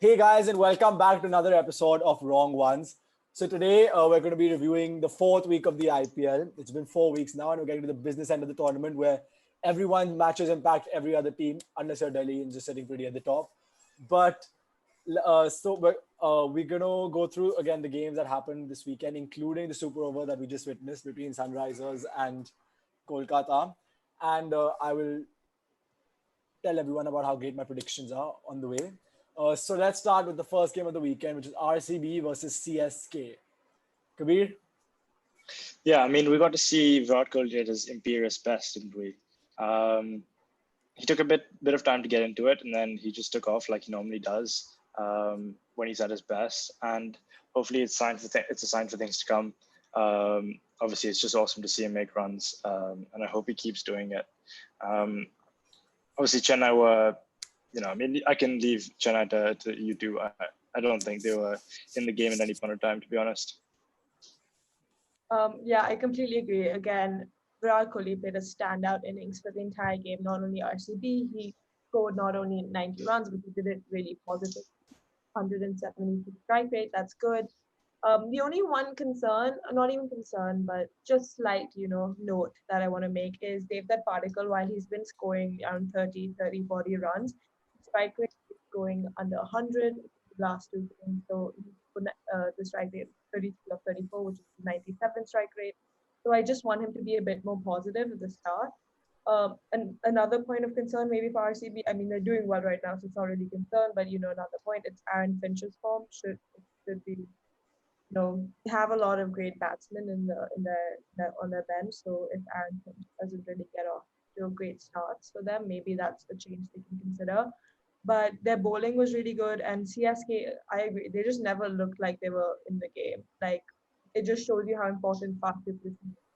Hey guys, and welcome back to another episode of Wrong Ones. So today we're going to be reviewing the fourth week of the IPL. It's been 4 weeks now, and we're getting to the business end of the tournament where everyone's matches impact every other team, unless you're Delhi and just sitting pretty at the top. But we're gonna go through again the games that happened this weekend, including the super over that we just witnessed between Sunrisers and Kolkata, and I will tell everyone about how great my predictions are on the way. So let's start with the first game of the weekend, which is RCB versus CSK. Kabir? Yeah, I mean, we got to see Virat Kohli at his imperious best, didn't we? He took a bit of time to get into it, and then he just took off like he normally does when he's at his best. And hopefully, it's a sign for things to come. Obviously, it's just awesome to see him make runs, and I hope he keeps doing it. Obviously, Chennai were, I mean, I can leave Chennai to you two. I don't think they were in the game at any point of time, to be honest. Yeah, I completely agree. Again, Virat Kohli played a standout innings for the entire game. Not only RCB, he scored not only 90 runs, but he did it really positive. 170 strike rate, that's good. The only one concern, not even concern, but just slight, note that I want to make is Devdutt Particle, while he's been scoring around 30, 40 runs, strike rate is going under 100 last two games. So the strike rate 33 of 34, which is 97 strike rate. So I just want him to be a bit more positive at the start. And another point of concern maybe for RCB, I mean they're doing well right now, so it's not really concern. But another point, it's Aaron Finch's form should be have a lot of great batsmen in their on their bench. So if Aaron Finch doesn't really get off to a great start for them, maybe that's a change they can consider. But their bowling was really good, and CSK, I agree, they just never looked like they were in the game. Like it just shows you how important Faf is.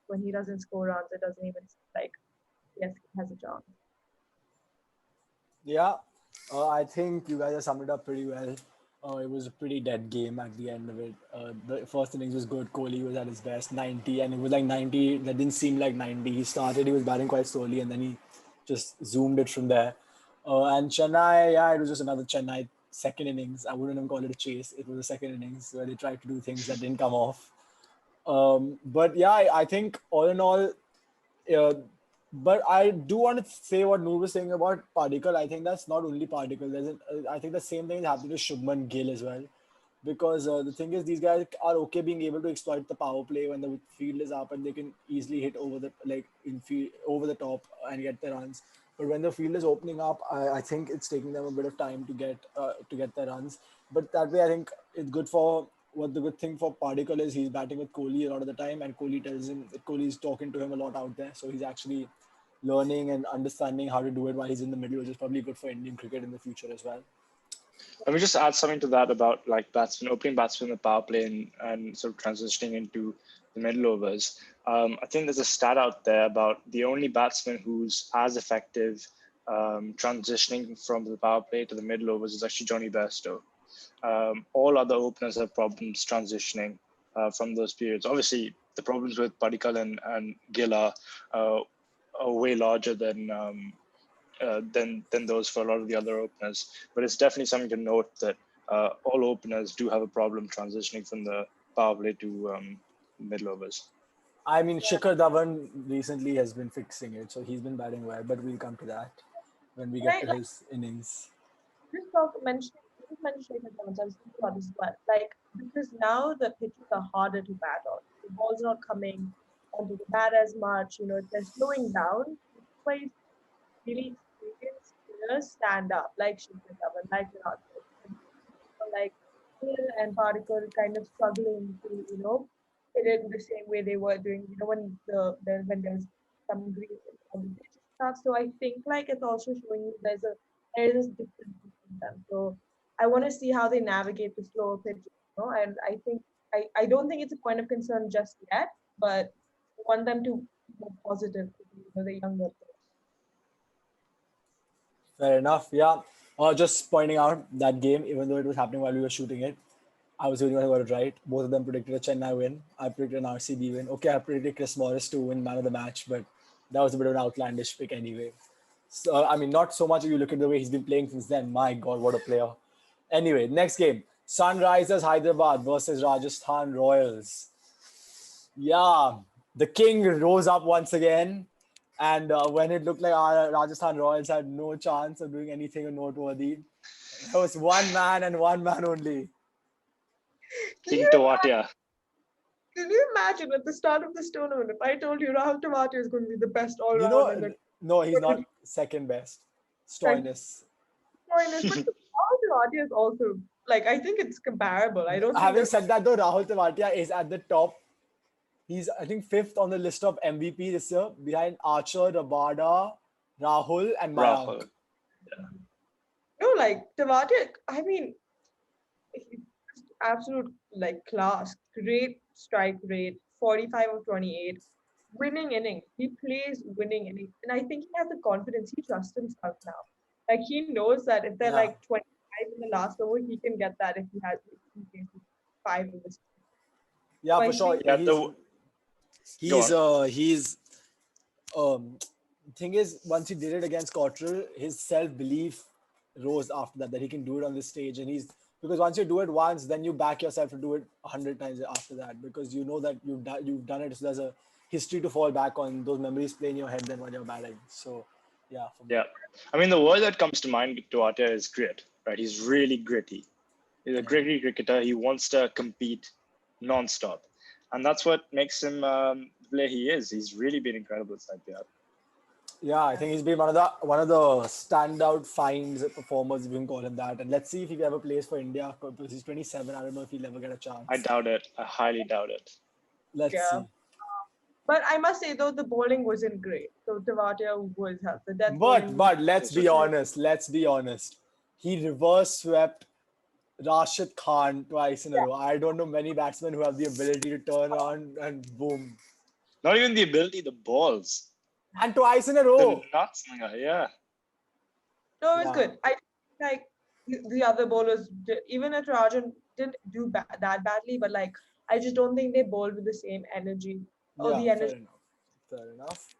When he doesn't score runs, it doesn't even like CSK has a chance. Yeah, I think you guys have summed it up pretty well. It was a pretty dead game at the end of it. The first innings was good. Kohli was at his best, 90, and it was like 90. That didn't seem like 90. He started, he was batting quite slowly, and then he just zoomed it from there. And Chennai, yeah, it was just another Chennai second innings. I wouldn't even call it a chase. It was a second innings where they tried to do things that didn't come off. But yeah, I think all in all, uh, but I do want to say what Noor was saying about Particle. I think that's not only Particle. I think the same thing is happening to Shubman Gill as well. Because the thing is, these guys are okay being able to exploit the power play when the field is up and they can easily hit over the over the top and get their runs. But when the field is opening up, I think it's taking them a bit of time to get their runs. But that way, I think it's good for what the good thing for Particle is he's batting with Kohli a lot of the time, and Kohli tells him that Kohli is talking to him a lot out there, so he's actually learning and understanding how to do it while he's in the middle, which is probably good for Indian cricket in the future as well. Let me just add something to that about like opening batsmen in the power play and sort of transitioning into the middle overs. I think there's a stat out there about the only batsman who's as effective transitioning from the power play to the middle overs is actually Johnny Bairstow. All other openers have problems transitioning from those periods. Obviously, the problems with Padikkal and Gill are way larger than those for a lot of the other openers. But it's definitely something to note that all openers do have a problem transitioning from the power play to middle overs. I mean, Shikhar Dhawan recently has been fixing it, so he's been batting well. But we'll come to that when we get Right, to his innings. Just mentioning the comments, I was thinking about this as well. Like because now the pitches are harder to bat on. The ball's not coming onto the bat as much. They're slowing down. Why really experienced players stand up like Shikhar Dhawan, like Virat Kohli, like Gill and Particle kind of struggling to hit it the same way they were doing. When there's some green on the pitch stuff. So I think like it's also showing you there is difference between them. So I want to see how they navigate the slower pitches. And I think I don't think it's a point of concern just yet, but I want them to be more positive to the younger players. Fair enough. Yeah. Just pointing out that game, even though it was happening while we were shooting it, I was the only one who got it right. Both of them predicted a Chennai win. I predicted an RCB win. Okay, I predicted Chris Morris to win man of the match, but that was a bit of an outlandish pick anyway. So, I mean, not so much if you look at the way he's been playing since then. My God, what a player. Anyway, next game. Sunrisers Hyderabad versus Rajasthan Royals. Yeah, the king rose up once again. And when it looked like our Rajasthan Royals had no chance of doing anything noteworthy, there was one man and one man only. Can King you Tawatia. Can you imagine at the start of this tournament if I told you Rahul Tewati is going to be the best all You round know, and then no, he's not second best. like Stoinis. pointless, but Rahul Tewati is also like I think it's comparable. I don't think Having there's said that, though, Rahul Tewatia is at the top. He's, I think, fifth on the list of MVP this year, behind Archer, Rabada, Rahul, and Mayank. Rahul. no like Tewati. I mean, he's just absolute like class, great strike rate, 45 of 28, winning innings. He plays winning innings, and I think he has the confidence. He trusts himself now. Like he knows that if they're Yeah, like 25 in the last over, he can get that if if he plays five in this. yeah, So for I sure. think Yeah, go on. He's thing is, once he did it against Cottrell, his self-belief rose after that he can do it on this stage. And he's, because once you do it once, then you back yourself to do it 100 times after that, because you know that you've done it. So there's a history to fall back on. Those memories play in your head then when you're batting. So yeah, for me. Yeah. I mean, the word that comes to mind with Tawatia is grit, right? He's really gritty. He's a gritty cricketer. He wants to compete non-stop. And that's what makes him the player he is. He's really been incredible this IPL. Yeah, I think he's been one of the standout finds performers, if you can call him that. And let's see if he ever plays for India, because he's 27. I don't know if he'll ever get a I chance. doubt it. I highly doubt it. Let's yeah. see. But I must say though the bowling wasn't great. So Tavatia was helped. The death bowling. But let's This be was honest. Let's be honest. He reverse swept Rashid Khan twice in a row. I don't know many batsmen who have the ability to turn on and boom. not even the ability, the balls. And twice in a The row. nuts. Yeah. No, it was Yeah. good. I like the other bowlers. Even if Rajan didn't do that badly, but like I just don't think they bowled with the same energy or Yeah, the fair energy. enough. Fair enough.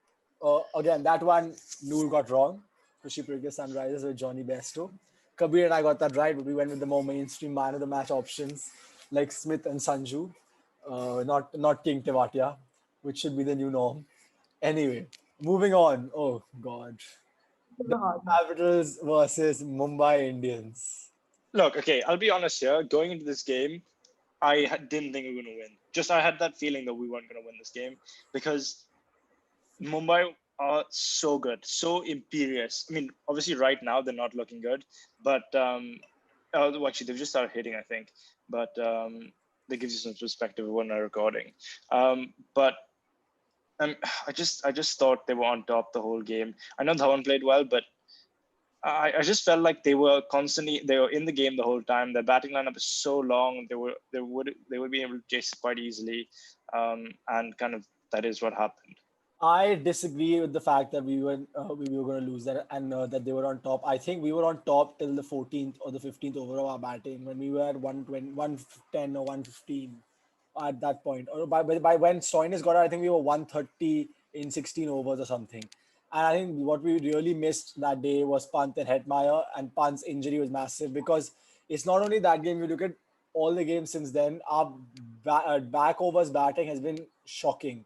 Again, that one Noor got wrong. Especially previous Sunrisers with Johnny Bairstow. Kabir and I got that right, but we went with the more mainstream man of the match options like Smith and Sanju. Not King Tewatia, which should be the new norm. Anyway, moving on. Oh God. It was The a hard one. Capitals versus Mumbai Indians. Look, okay, I'll be honest here. Going into this game, I didn't think we were going to win. Just I had that feeling that we weren't going to win this game because Mumbai are so good, so imperious. I mean, obviously, right now they're not looking good, but well, actually, they've just started hitting, I think. But that gives you some perspective when they're recording. But I just thought they were on top the whole game. I know Dhawan played well, but I just felt like they were in the game the whole time. Their batting lineup is so long; they would be able to chase it quite easily, and kind of that is what happened. I disagree with the fact that we were going to lose that and that they were on top. I think we were on top till the 14th or the 15th over of our batting when we were at 120, 110 or 115 at that point. Or by when Stoinis got out, I think we were 130 in 16 overs or something. And I think what we really missed that day was Pant and Hetmeyer, and Pant's injury was massive because it's not only that game. You look at all the games since then, our back overs batting has been shocking.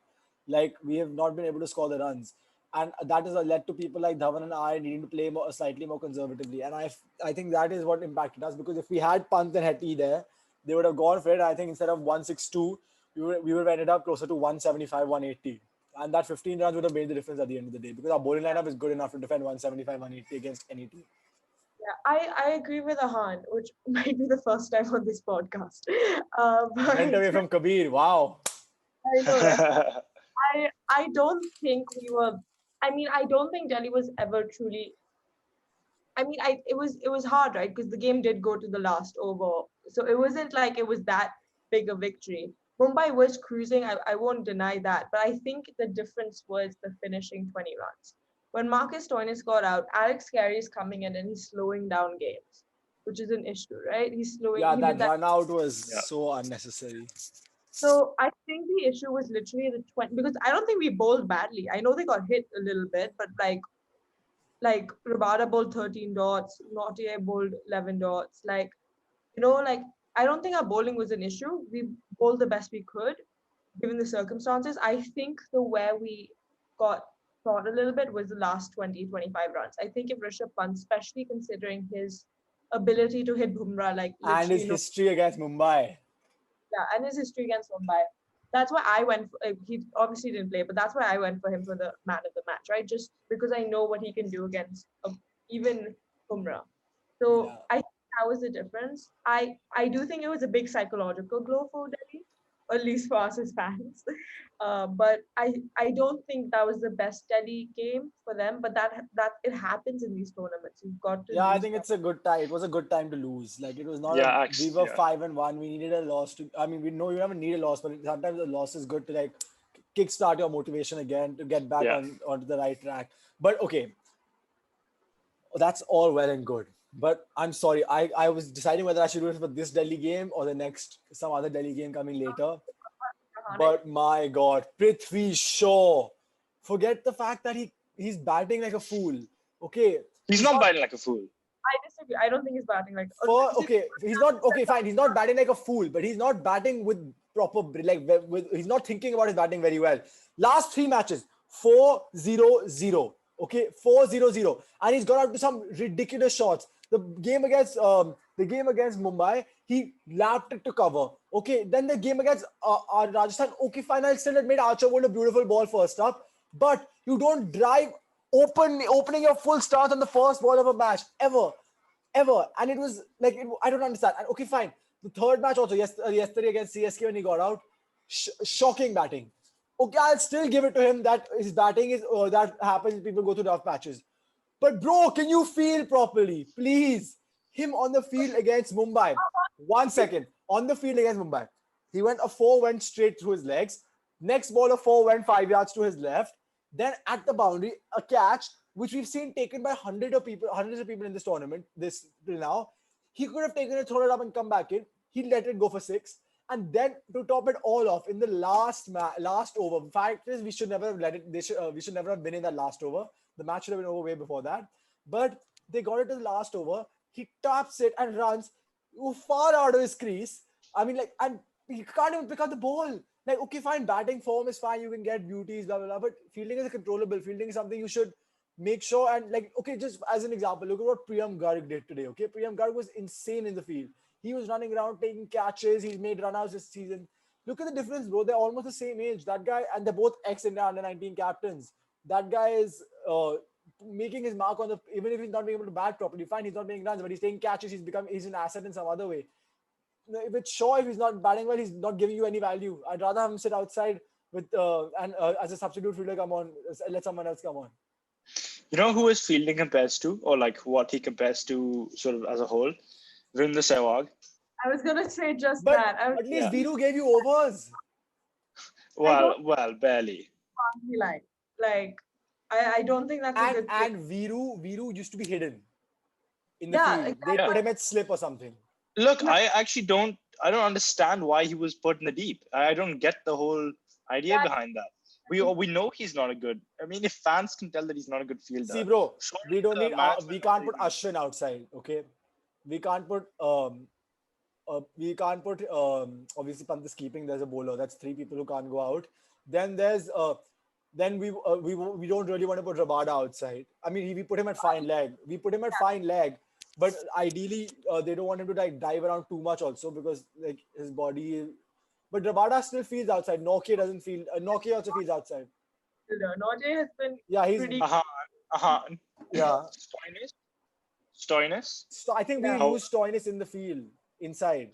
Like we have not been able to score the runs, and that has led to people like Dhawan and I needing to play slightly more conservatively. And I think that is what impacted us, because if we had Pant and Hetty there, they would have gone for it. I think instead of 162, we would have ended up closer to 175, 180. And that 15 runs would have made the difference at the end of the day, because our bowling lineup is good enough to defend 175, 180 against any team. Yeah, I agree with Ahaan, which might be the first time on this podcast. Went But away from Kabir. Wow. I know, right? I don't think we were. I mean, I don't think Delhi was ever truly. I mean, it was hard, right? Because the game did go to the last over, so it wasn't like it was that big a victory. Mumbai was cruising. I won't deny that, but I think the difference was the finishing 20 runs. When Marcus Stoinis got out, Alex Carey is coming in and he's slowing down games, which is an issue, right? He's slowing. Yeah, He did that that. run out was Yeah. so unnecessary. So I think the issue was literally the 20, because I don't think we bowled badly. I know they got hit a little bit, but like Rabada bowled 13 dots, Nautier bowled 11 dots. Like like I don't think our bowling was an issue. We bowled the best we could given the circumstances. I think the where we got caught a little bit was the last 20, 25 runs. I think if Rishabh Pant, especially considering his ability to hit Bumrah, like And his literally no, history against Mumbai. yeah, and his history against Mumbai. That's why I went. He obviously didn't play, but that's why I went for him for the man of the match, right? Just because I know what he can do against even Bumrah. So Yeah. I think that was the difference. I do think it was a big psychological blow for Delhi, or at least for us as fans. But I don't think that was the best Delhi game for them. But that it happens in these tournaments. You've got to Yeah, I lose think them. it's a good time. It was a good time to lose. Like it was not a. Yeah, We actually, were yeah. 5-1. We needed a loss to. I mean, we know you never need a loss, but sometimes a loss is good to like kickstart your motivation again to get back Yeah. on onto the right track. But okay, that's all well and good. But I'm sorry, I was deciding whether I should do it for this Delhi game or the next some other Delhi game coming later. But my God, Prithvi Shaw, forget the fact that he's batting like a fool. Okay, He's he's not not biting like a fool. I disagree. I don't think he's batting like. okay. He's not okay. Fine, he's not batting like a fool, but he's not batting with proper he's not thinking about his batting very well. Last three matches, 4-0-0. Okay, 4-0-0, and he's got out to some ridiculous shots. The game against Mumbai, he lapped it to cover. Okay, then the game against Rajasthan. Okay, fine, I still admit Archer bowled a beautiful ball first up, but you don't drive opening your full start on the first ball of a match ever. And it was like I don't understand. And okay, fine. The third match also yesterday against CSK when he got out, shocking batting. Okay, I'll still give it to him that his batting is that happens. People go through rough patches, but bro, can you feel properly, please? Him on the field against Mumbai. 1 second on the field against Mumbai, he went a four went straight through his legs. Next ball a four went 5 yards to his left. Then at the boundary, a catch which we've seen taken by hundreds of people in this tournament. This till now, he could have taken it, thrown it up, and come back in. He let it go for six, and then to top it all off in the last over. Fact is, we should never have let it. We should never have been in that last over. The match should have been over way before that. But they got it to the last over. He taps it and runs far out of his crease. I mean, like, and he can't even pick up the ball. Like, okay, fine, batting form is fine. You can get beauties, blah, blah, blah. But fielding is controllable. Fielding is something you should make sure. And, like, okay, just as an example, look at what Priyam Garg did today. Okay, Priyam Garg was insane in the field. He was running around taking catches. He's made runouts this season. Look at the difference, bro. They're almost the same age. That guy, and they're both ex-India under 19 captains. That guy is making his mark on the, even if he's not being able to bat properly, fine, he's not making runs, but he's taking catches. He's an asset in some other way. With Shaw, if he's not batting well, he's not giving you any value. I'd rather have him sit outside with and as a substitute fielder come on, let someone else come on. You know who his fielding compares to, or like what he compares to sort of as a whole? Virender Sehwag. I was gonna say just But that. at least Viru gave you overs. Well, barely. Like I don't think that's a good thing. And Viru used to be hidden in the Yeah, field. exactly. They put him at slip or something. Look, I actually don't understand why he was put in the deep. I don't get the whole idea behind that. We know he's not a good. I mean, if fans can tell that he's not a good fielder. See, bro, we don't need. management We can't not put even- Ashwin outside. Okay, we can't put. Obviously Pant is keeping. There's a bowler. That's three people who can't go out. Then there's then we don't really want to put Rabada outside. I mean, we put him at fine leg. We put him at fine leg, but ideally they don't want him to like dive around too much also because like his body. But Rabada still feels outside. Nokia doesn't feel. Nokia also feels outside. Noje has been Yeah, he's pretty. Ahaan. yeah. Stoinis. So I think we Yeah. use Stoinis in the field inside.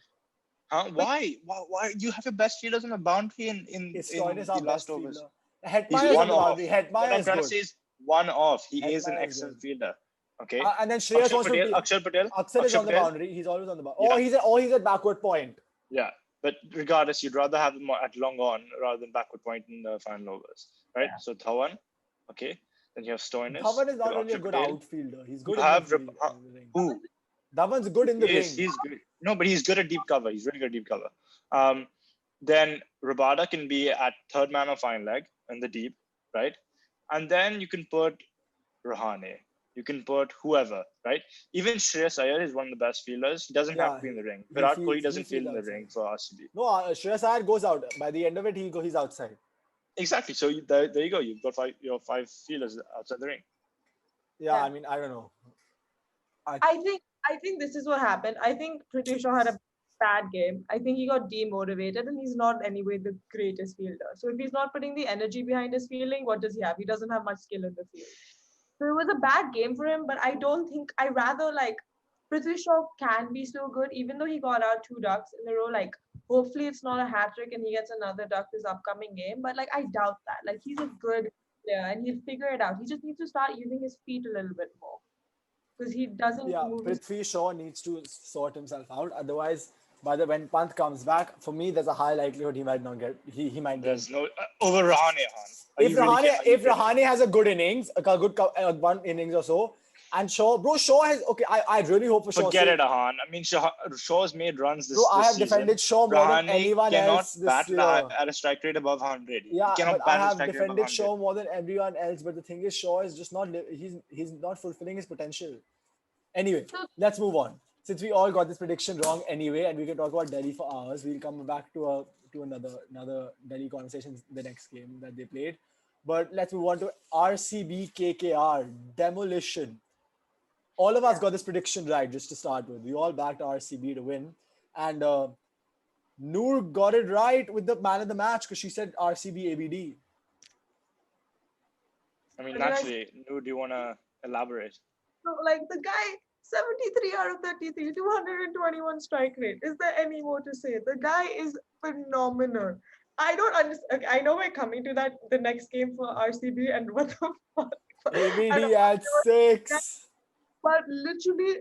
Huh? Why? Why? You have your best fielders on the boundary in Is in Stoinis the our last best overs. fielder? He's Hetmeyer's one on the off. boundary. What Hetmeyer I'm is trying to good. say is one off. He is an Hetmeyer is excellent good. fielder. Okay. And then Shreyas wants to be. Akshar Patel. Aksar is Akshar on the Patel. boundary. He's always on the boundary. Yeah. Or he's at backward point. Yeah, but regardless, you'd rather have him at long on rather than backward point in the final overs, right? Yeah. So Dhawan, okay. Then you have Stoinis. Dhawan is not you have really a Akshar good Patel. outfielder. He's You good in have the ring. who? Dhawan's good in the ring. He's good. No, but he's good at deep cover. He's really good at deep cover. Then Rabada can be at third man or fine leg in the deep, right? And then you can put Rahane. You can put whoever, right? Even Shreyas Iyer is one of the best fielders. He doesn't have Yeah, to be in the ring. he Virat Kohli feels he doesn't field feels in the outside. ring for RCB. No, Shreyas Iyer goes out. By the end of it, he's outside. Exactly. So there you go. You've got five fielders outside the ring. Yeah, Yeah. I mean, I don't know. I think this is what happened. I think Prithvi Shaw had a bad game. I think he got demotivated, and he's not anyway the greatest fielder. So if he's not putting the energy behind his fielding, what does he have? He doesn't have much skill in the field. So it was a bad game for him. But I don't think I rather like Prithvi Shaw can be so good, even though he got out 2 ducks in a row. Like hopefully it's not a hat trick and he gets another duck this upcoming game. But like I doubt that. Like he's a good player and he'll figure it out. He just needs to start using his feet a little bit more because he doesn't Yeah, move his. Prithvi Shaw needs to sort himself out. Otherwise, when Pant comes back, for me, there's a high likelihood he might not get. He might get. There's no over Rahane. Are you really? Are you If Rahane has a good innings, one innings or so, and Shaw has okay. I really hope for Shaw. Forget it, Ahaan. I mean, Shaw's made runs this I have season. defended Shaw more than Rahane anyone cannot else this bat year. at a strike rate above 100. He Yeah, but cannot I bat at a have strike rate above defended 100. Shaw more than everyone else. But the thing is, Shaw is just not he's not fulfilling his potential. Anyway, let's move on. Since we all got this prediction wrong anyway, and we can talk about Delhi for hours, we'll come back to another Delhi conversation in the next game that they played. But let's move on to RCB KKR demolition. All of us got this prediction right just to start with. We all backed RCB to win, and Noor got it right with the man of the match because she said RCB ABD. I mean, naturally, Noor, do you want to elaborate? So, like the guy, 73 out of 33, 221 strike rate. Is there any more to say? The guy is phenomenal. I don't understand. I know we're coming to that the next game for RCB and what the fuck. ABD at 6. But literally,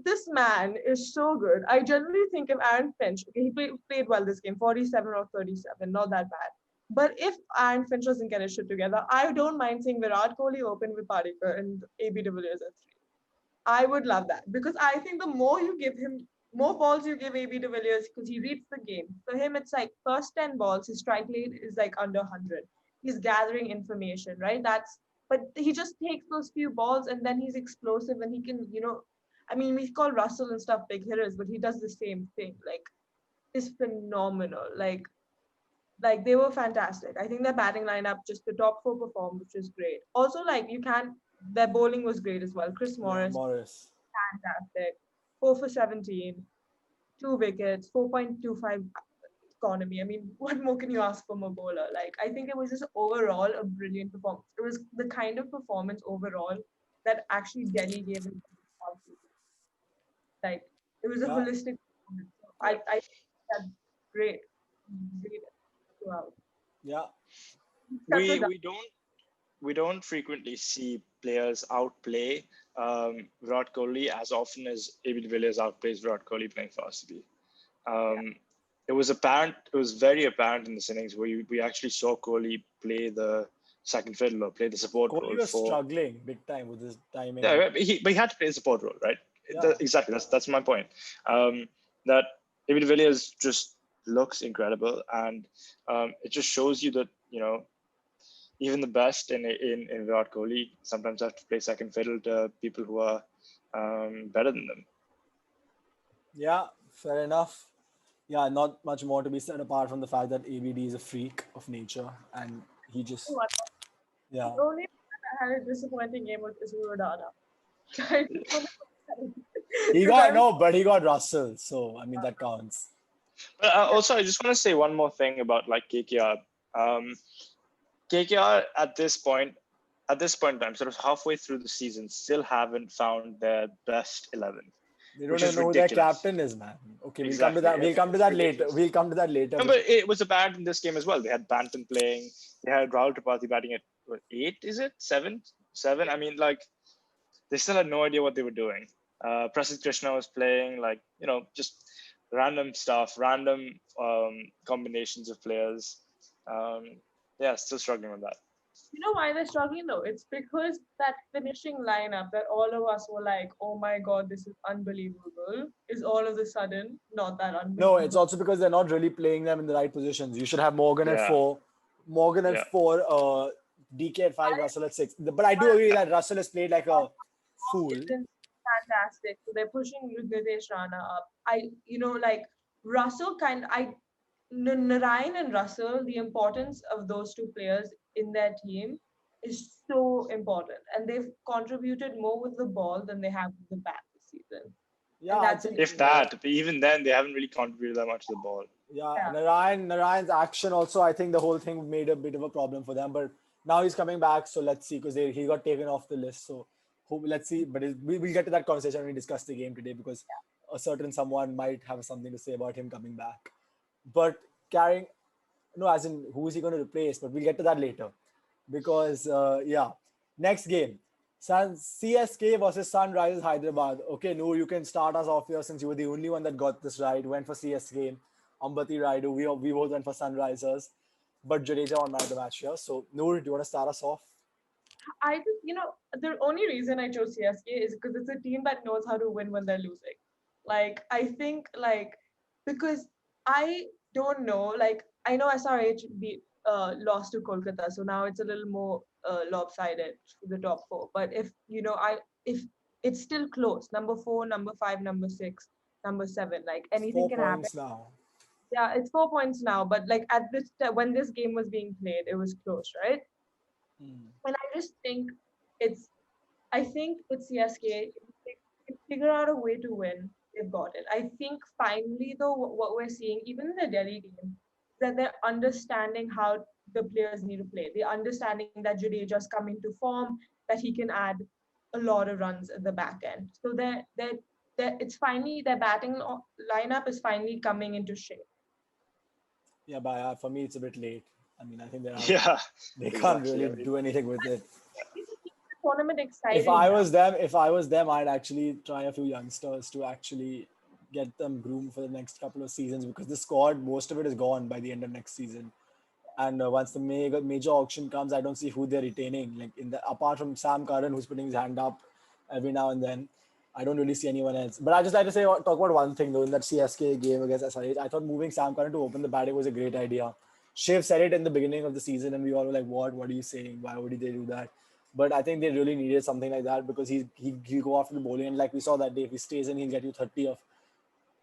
this man is so good. I generally think of Aaron Finch. Okay, he played well this game, 47 or 37, not that bad. But if Aaron Finch doesn't get his shit together, I don't mind seeing Virat Kohli open with Padikkar and AB de Villiers at 3. I would love that because I think the more you give him, more balls you give AB de Villiers because he reads the game. For him, it's like first 10 balls, his strike rate is like under 100. He's gathering information, right? But he just takes those few balls and then he's explosive and he can, I mean, we call Russell and stuff big hitters, but he does the same thing. Like, is phenomenal. Like they were fantastic. I think their batting lineup, just the top 4 performed, which was great. Also, like their bowling was great as well. Chris Morris, fantastic. 4 for 17, 2 wickets, 4.25 economy. I mean, what more can you ask from a bowler? Like, I think it was just overall a brilliant performance. It was the kind of performance overall that actually Delhi gave him. Like, it was a holistic performance. So I think that's great. Great throughout. Yeah. We don't frequently see players outplay Virat Kohli as often as AB de Villiers outplays Virat Kohli playing for RCB. It was very apparent in this innings where we actually saw Kohli play the second fiddle or play the support role. Kohli was struggling big time with his timing. Yeah, but he had to play the support role, right? Yeah. Exactly. That's my point. That AB de Villiers just looks incredible, and it just shows you that even the best in Virat Kohli sometimes have to play second fiddle to people who are better than them. Yeah, fair enough. Yeah, not much more to be said apart from the fact that ABD is a freak of nature and he just. Yeah. The only I had a disappointing game was Dada. He got Russell, so I mean that counts. But also, I just want to say one more thing about like KKR. KKR at this point in time, sort of halfway through the season, still haven't found their best 11. They don't even know who their captain is, man. Okay, exactly. We'll come to that later. No, but it was apparent in this game as well. They had Banton playing. They had Rahul Tripathi batting at 8, is it? 7? I mean, like, they still had no idea what they were doing. Prasidh Krishna was playing, like, just random stuff, random combinations of players. Still struggling with that. You know why they're struggling though? It's because that finishing lineup that all of us were like, oh my God, this is unbelievable, is all of a sudden not that unbelievable. No, it's also because they're not really playing them in the right positions. You should have Morgan at 4, DK at 5, Russell at 6. But I do agree that Russell has played like a fool. Isn't fantastic. So they're pushing Nitesh Rana up. Like Russell Narayan and Russell, the importance of those two players in their team is so important. And they've contributed more with the ball than they have with the bat this season. Yeah, And I that's think. an If that, but even then, they haven't really contributed that much to the ball. Yeah, yeah. Narayan's action also, I think the whole thing made a bit of a problem for them. But now he's coming back, so let's see, because he got taken off the list. So let's see. But we'll get to that conversation when we discuss the game today, because a certain someone might have something to say about him coming back. But carrying, no, as in who is he going to replace? But we'll get to that later, because yeah, next game. CSK versus Sunrisers Hyderabad. Okay, Noor, you can start us off here since you were the only one that got this right. Went for CSK. Ambati Raidu. We both went for Sunrisers. But Jadeja won man of the match here. So, Noor, do you want to start us off? I just, the only reason I chose CSK is because it's a team that knows how to win when they're losing. Like, I think, because I don't know, I know SRH lost to Kolkata, so now it's a little more lopsided for the top four. But if it's still close, number four, number five, number six, number seven, like It's anything four can happen. points now. Yeah, it's 4 points now, but like when this game was being played, it was close, right? And I just think it's I think with CSK, if they can figure out a way to win, they've got it. I think finally, though, what we're seeing, even in the Delhi game, is that they're understanding how the players need to play. They're understanding that Jadeja's coming to form, that he can add a lot of runs at the back end. So it's finally their batting lineup is finally coming into shape. Yeah, but for me, it's a bit late. I mean, I think Yeah, they can't exactly. really I mean, do anything with it. The tournament If exciting I now. was them, I'd actually try a few youngsters to actually get them groomed for the next couple of seasons, because the squad, most of it is gone by the end of next season. And once the major auction comes, I don't see who they're retaining. Like apart from Sam Curran, who's putting his hand up every now and then, I don't really see anyone else. But I just like to talk about one thing though. In that CSK game against SRH, I thought moving Sam Curran to open the batting was a great idea. Shiv said it in the beginning of the season, and we all were like, "What? What are you saying? Why would they do that?" But I think they really needed something like that, because he'll go after the bowling, and like we saw that day, if he stays in, he'll get you 30 of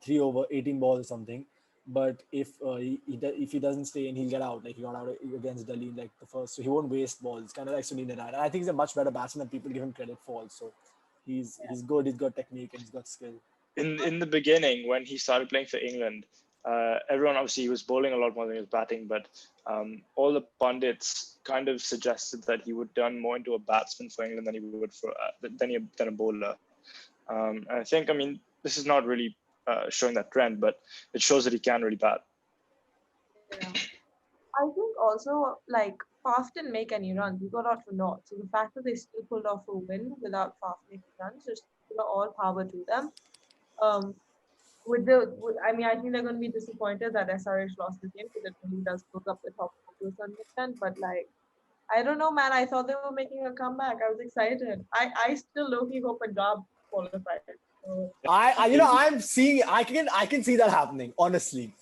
3 over 18 balls or something. But if he doesn't stay in, he'll get out. Like he got out against Delhi in like the first, so he won't waste balls. It's kind of like Sunil Narine. And I think he's a much better batsman than people give him credit for. Also, he's good. He's got technique and he's got skill. in the beginning, when he started playing for England, everyone obviously he was bowling a lot more than he was batting, but all the pundits kind of suggested that he would turn more into a batsman for England than he would than a bowler. And I think, I mean, this is not really showing that trend, but it shows that he can really bat. Yeah. I think also like Faf didn't make any runs. He got out for naught. So the fact that they still pulled off a win without Faf making runs, just all power to them. Um, I think they're going to be disappointed that SRH lost the game because it really does look up the top to a certain extent. But like, I don't know, man. I thought they were making a comeback. I was excited. I still low-key hope Punjab qualified. So, I can see that happening, honestly,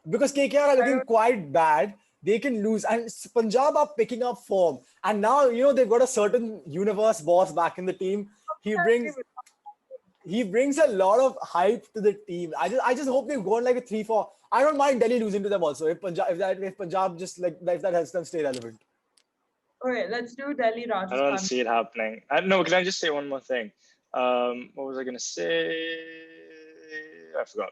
because KKR are looking quite bad. They can lose, and Punjab are picking up form, and now they've got a certain universe boss back in the team. He brings a lot of hype to the team. I just hope they go on like a 3-4. I don't mind Delhi losing to them also if Punjab just like if that helps them stay relevant. okay, let's do Delhi I don't Rajasthan. see it happening. No, can I just say one more thing? What was I going to say? I forgot.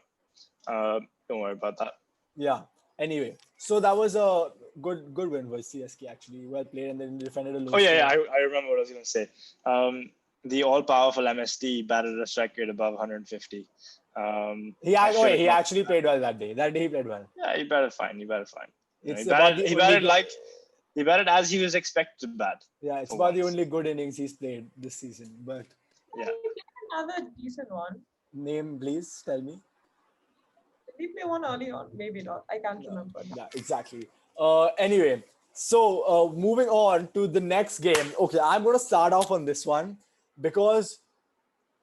Don't worry about that. Yeah. Anyway, so that was a good win for CSK actually. Well played, and then defended a low. Oh yeah, I remember what I was going to say. The all-powerful MSD batted a strike rate above 150. He actually played well that day. That day he played well. Yeah, he batted fine. He batted fine. It's he batted as he was expected to bat. Yeah, it's about the only good innings he's played this season. But yeah, another decent one. Name, please tell me. Did we play one early on? Maybe not. I can't remember. Yeah, exactly. Anyway, so moving on to the next game. Okay, I'm going to start off on this one because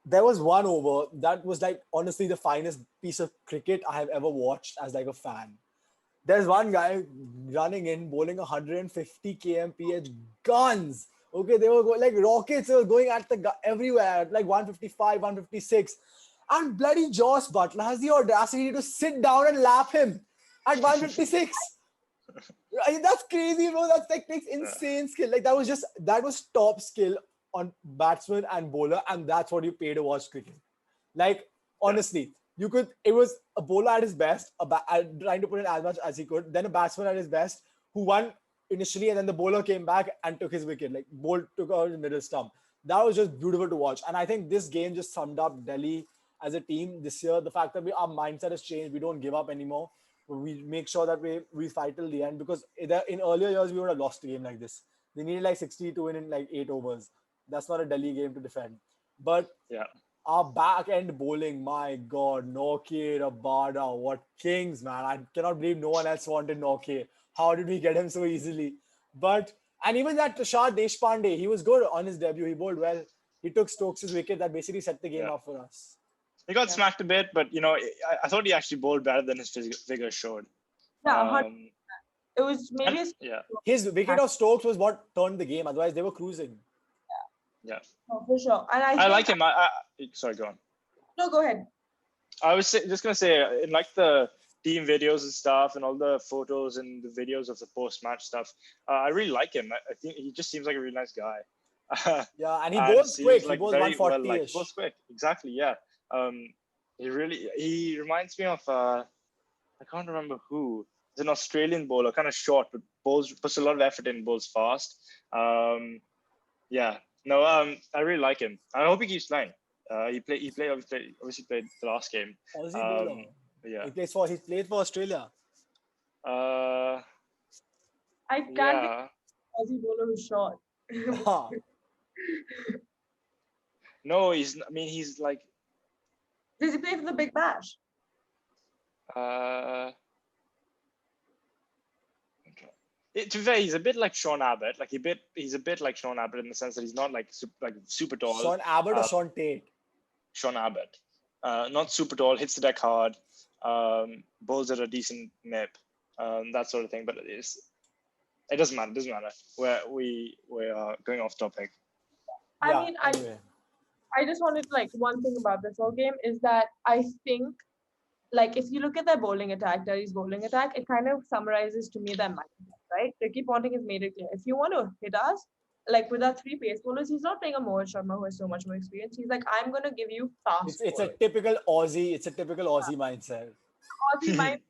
there was one over that was like honestly the finest piece of cricket I have ever watched as like a fan. There's one guy running in, bowling 150 kmph guns Okay, they were like rockets. They were going at everywhere, like 155, 156. And bloody Josh Butler has the audacity to sit down and lap him at 156. I mean, that's crazy, bro. That's like takes insane skill. Like that was top skill on batsman and bowler, and that's what you pay to watch cricket. Like honestly, it was a bowler at his best, trying to put in as much as he could, then a batsman at his best who won initially, and then the bowler came back and took his wicket. Like Bolt took out the middle stump. That was just beautiful to watch. And I think this game just summed up Delhi as a team this year. The fact that our mindset has changed. We don't give up anymore. We make sure that we fight till the end, because in earlier years we would have lost a game like this. They needed like 60 to win in like 8 overs. That's not a Delhi game to defend. But yeah, our back end bowling, my God, Noor, Rabada, what kings, man. I cannot believe no one else wanted Noor. How did we get him so easily? And even that Tushar Deshpande, he was good on his debut. He bowled well. He took Stokes' wicket that basically set the game up for us. He got smacked a bit, but I thought he actually bowled better than his figure showed. Yeah, it was maybe his wicket of Stokes was what turned the game. Otherwise, they were cruising. Yeah, for sure. And I like him. Sorry, go on. No, go ahead. I was just gonna say, in like the team videos and stuff, and all the photos and the videos of the post-match stuff, I really like him. I think he just seems like a really nice guy. Yeah, and he bowls quick. Like he bowls 140-ish. Well, bowls quick. Exactly. Yeah. He reminds me of I can't remember who. He's an Australian bowler, kind of short, but puts a lot of effort in, bowls fast. Yeah. No, I really like him. I hope he keeps playing. He obviously played the last game. Aussie bowler. Yeah. He played for Australia. I can't get Aussie bowler who's short. No, he's like. Does he play for the Big Bash? To be fair, he's a bit like Sean Abbott. He's a bit like Sean Abbott in the sense that he's not like super tall. Sean Abbott or Sean Tate? Sean Abbott. Not super tall, hits the deck hard, bowls at a decent nip, that sort of thing. But it doesn't matter. It doesn't matter. We are going off topic. I just wanted one thing about this whole game is that I think if you look at their bowling attack, Delhi's bowling attack, it kind of summarizes to me their mindset, right? Ricky Ponting has made it clear. If you want to hit us, with our 3 pace bowlers, he's not playing a Mohit Sharma who has so much more experience. He's like, I'm going to give you fast. It's a typical Aussie. It's a typical Aussie mindset. Aussie mindset.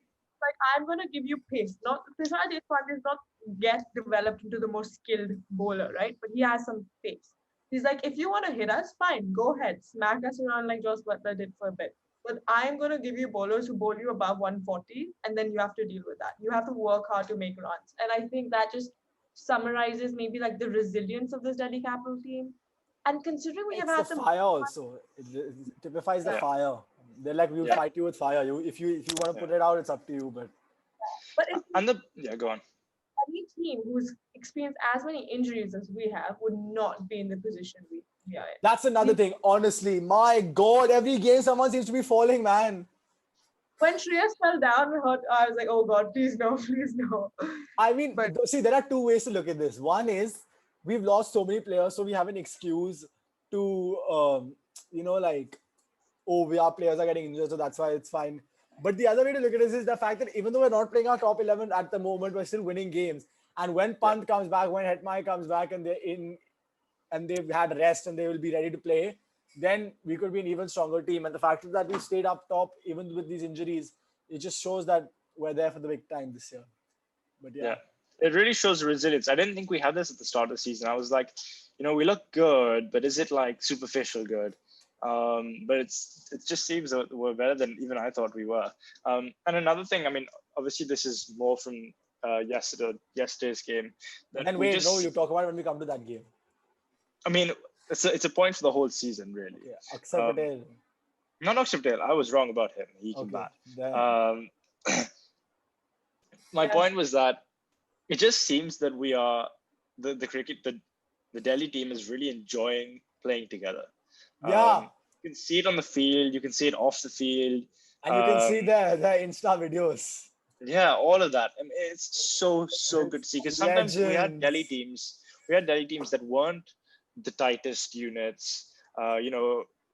I'm going to give you pace. Not Tushar Deshpande is not yet developed into the most skilled bowler, right? But he has some pace. He's like, if you want to hit us, fine, go ahead, smack us around like Josh Butler did for a bit. But I'm going to give you bowlers who bowl you above 140, and then you have to deal with that. You have to work hard to make runs. And I think that just summarizes maybe the resilience of this Delhi Capital team. And considering we have had the fire also, it typifies the fire. They're like, we'll fight you with fire. If you want to put it out, it's up to you. But go on. Any team who's experienced as many injuries as we have would not be in the position we are in. That's another thing. Honestly, my God, every game someone seems to be falling, man. When Shreyas fell down, I was like, oh God, please no, please no. I mean, see, there are 2 ways to look at this. One is we've lost so many players, so we have an excuse to, our players are getting injured, so that's why it's fine. But the other way to look at this is the fact that even though we're not playing our top 11 at the moment, we're still winning games. And when Pant comes back, when Hetmai comes back, and they've had rest and they will be ready to play, then we could be an even stronger team. And the fact that we stayed up top, even with these injuries, it just shows that we're there for the big time this year. But it really shows resilience. I didn't think we had this at the start of the season. I was like, we look good, but is it superficial good? But it just seems that we're better than even I thought we were. And another thing, obviously this is more from yesterday's game. And you talk about it when we come to that game. It's a point for the whole season, really. Yeah, Akshar Patel. Not Akshar Patel. I was wrong about him. He can bat. My point was that it just seems that we are the Delhi team is really enjoying playing together. You can see it on the field. You can see it off the field. And you can see the Insta videos. Yeah, all of that. It's so good to see. Because sometimes we had Delhi teams we had Delhi teams that weren't the tightest units.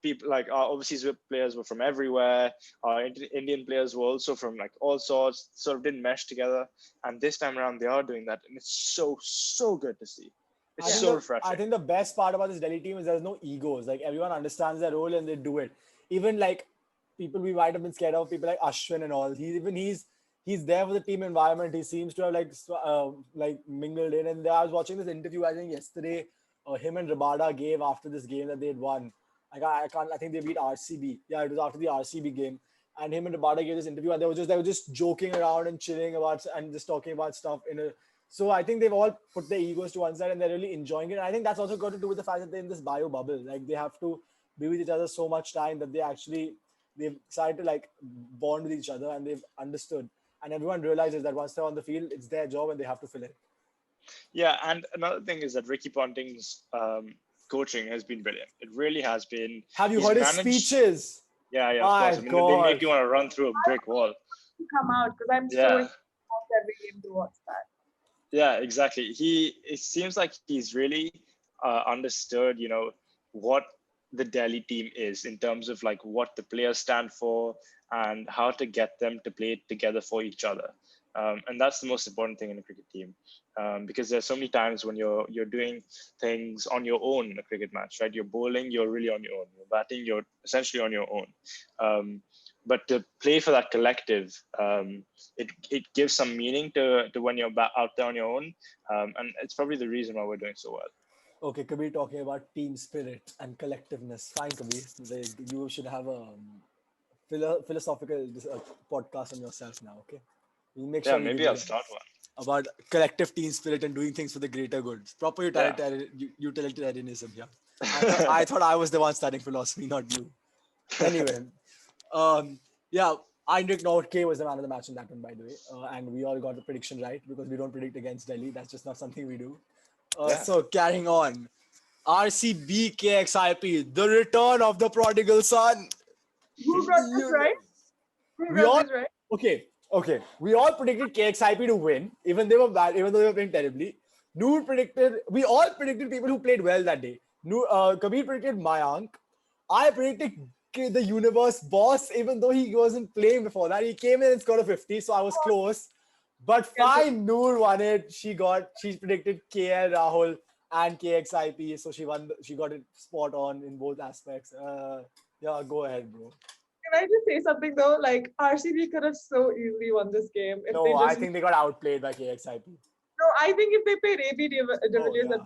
People like our overseas players were from everywhere. Our Indian players were also from like all sorts, sort of didn't mesh together. And this time around, they are doing that, and it's so good to see. It's so refreshing. I think the best part about this Delhi team is there's no egos. Like everyone understands their role and they do it. Even like people we might have been scared of, people like Ashwin and all. He's there for the team environment. He seems to have like mingled in. And I was watching this interview I think yesterday. Him and Rabada gave after this game that they had won. I think they beat RCB. Yeah, it was after the RCB game. And him and Rabada gave this interview and they were just joking around and chilling about and just talking about stuff so I think they've all put their egos to one side and they're really enjoying it. And I think that's also got to do with the fact that they're in this bio bubble. Like they have to be with each other so much time that they've decided to like bond with each other and they've understood. And everyone realizes that once they're on the field, it's their job and they have to fill it. Yeah, and another thing is that Ricky Ponting's coaching has been brilliant. It really has been. Have you heard his speeches? Yeah, of course. I mean, they make you want to run through a brick wall. Come out because I'm so excited every game to watch that. Yeah, exactly. It seems like he's really understood, what the Delhi team is in terms of like what the players stand for and how to get them to play together for each other. And that's the most important thing in a cricket team, because there's so many times when you're doing things on your own in a cricket match, right? You're bowling, you're really on your own. You're batting, you're essentially on your own. But to play for that collective, it gives some meaning to when you're out there on your own, and it's probably the reason why we're doing so well. Okay, Kabir talking about team spirit and collectiveness. Fine, Kabir. You should have a philosophical podcast on yourself now, okay? You make sure maybe I'll start one. About collective team spirit and doing things for the greater good. Proper utilitarianism, yeah. I thought I was the one studying philosophy, not you. Anyway, Eindrick Norke was the man of the match in that one, by the way. And we all got the prediction right because we don't predict against Delhi. That's just not something we do. So carrying on. RCB KXIP, the return of the prodigal son. Who got this right? Okay. We all predicted KXIP to win, even they were bad, even though they were playing terribly. Noor we all predicted people who played well that day. Kabir predicted Mayank. I predicted the universe boss, even though he wasn't playing before that. He came in and scored a 50, so I was close. But fine, Noor won it. She predicted KL, Rahul, and KXIP, so she got it spot on in both aspects. Go ahead, bro. Can I just say something though? Like RCB could have so easily won this game. I think they got outplayed by KXIP. No, I think if they played AB de Villiers, the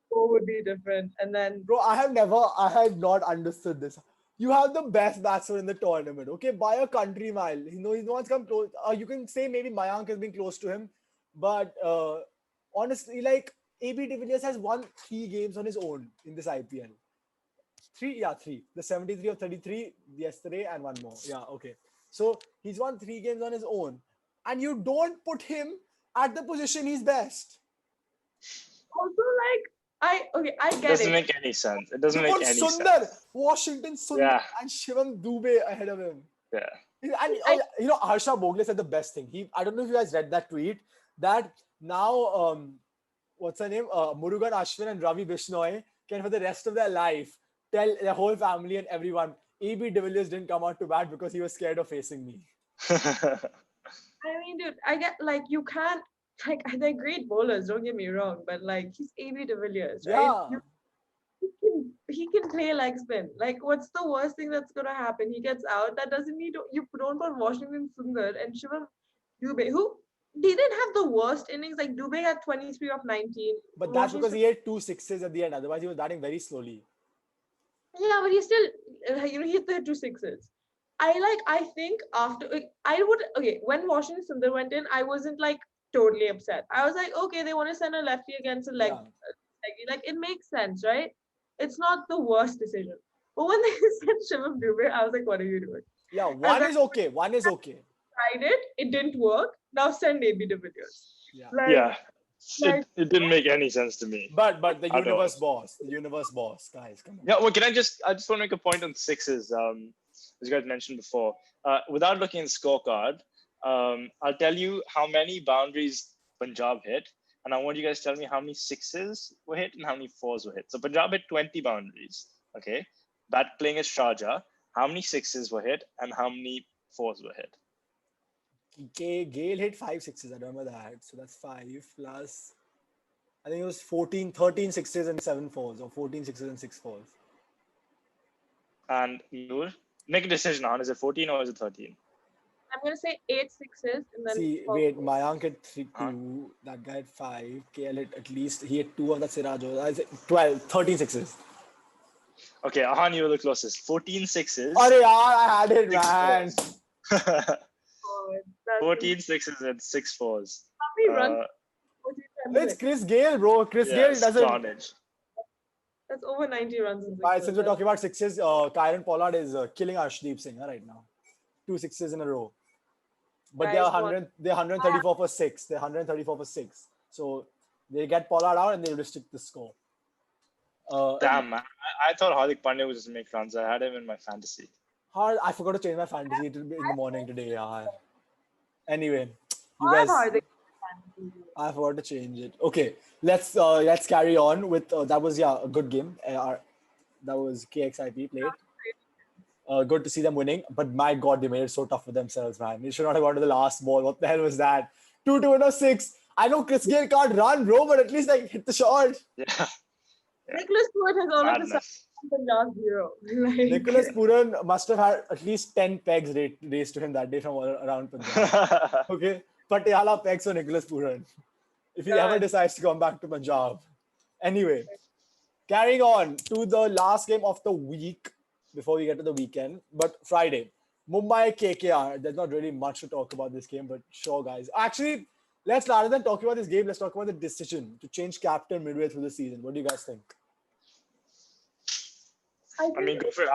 score would be different. And then, bro, I had not understood this. You have the best batsman in the tournament, okay? By a country mile. No one's come close. You can say maybe Mayank has been close to him, but honestly, like AB de Villiers has won 3 games on his own in this IPL. 3. The 73 of 33 yesterday and one more. Yeah, okay. So he's won 3 games on his own, and you don't put him at the position he's best. Also, like I get it. Doesn't make any sense. It doesn't make any sense. Washington Sundar and Shivam Dubey ahead of him. Yeah. And Harsha Bhogle said the best thing. I don't know if you guys read that tweet that now what's her name? Murugan Ashwin and Ravi Bishnoi can for the rest of their life tell their whole family and everyone, AB de Villiers didn't come out to bat because he was scared of facing me. I mean, dude, I get like you can't they're great bowlers, don't get me wrong, but like he's AB de Villiers, right? Yeah. He can play leg spin. Like, what's the worst thing that's gonna happen? He gets out. That doesn't mean you don't put Washington Sundar and Shivam Dubey, who didn't have the worst innings. Like Dubey had 23 of 19. But that's because he had 2 sixes at the end. Otherwise, he was batting very slowly. Yeah, but he still, he hit the 2 sixes. I think after when Washington Sundar went in, I wasn't like totally upset. I was like, okay, they want to send a lefty against a leg. Like it makes sense, right? It's not the worst decision. But when they sent Shivam Dubey, I was like, what are you doing? Yeah, one is okay. Tried it. It didn't work. Now send AB de Villiers. It didn't make any sense to me. But the universe boss, guys, come on. Yeah, well, I just want to make a point on sixes, as you guys mentioned before. Without looking at the scorecard, I'll tell you how many boundaries Punjab hit and I want you guys to tell me how many sixes were hit and how many fours were hit. So Punjab hit 20 boundaries. Okay, bat playing as Sharjah. How many sixes were hit and how many fours were hit? Gale hit 5 sixes. I remember that. So that's 5 plus. I think it was 14, 13 sixes and 7 fours, or 14 sixes and 6 fours. And Noor, make a decision on, is it 14 or is it 13? I'm gonna say 8 sixes and then. See, wait, Mayank hit 2, that guy had 5, KL hit at least, he hit 2 of that Siraj. I said 12, 13 sixes. Okay, Ahaan, you were the closest. 14 sixes. Oh, yeah, I had it, man. 14 sixes and 6 fours. How many runs? It's Chris Gale, bro. Chris Gale doesn't. Carnage. That's over 90 runs. Since we're talking about sixes, Kyron Pollard is killing Arshdeep Singh right now. 2 sixes in a row. But they're 134 for 6. They're 134 for 6. So they get Pollard out and they restrict the score. Damn, man. I thought Hardik Pandya was just make runs. I had him in my fantasy. I forgot to change my fantasy in the morning today. Yeah. Anyway, you guys. I forgot to change it. Okay, let's carry on with that was a good game. That was KXIP played. Good to see them winning, but my God, they made it so tough for themselves, man. They should not have gone to the last ball. What the hell was that? 2-2-6. I know Chris Gale can't run, bro, but at least hit the shot. Yeah. Nicholas Puran has all of the last zero. Nicholas Puran must have had at least 10 pegs raised to him that day from around Punjab. Okay. Patiala pegs for Nicholas Puran if he ever decides to come back to Punjab. Anyway, carrying on to the last game of the week before we get to the weekend, but Friday, Mumbai KKR. There's not really much to talk about this game, but sure, guys. Actually, rather than talking about this game, let's talk about the decision to change captain midway through the season. What do you guys think? I mean, go for it.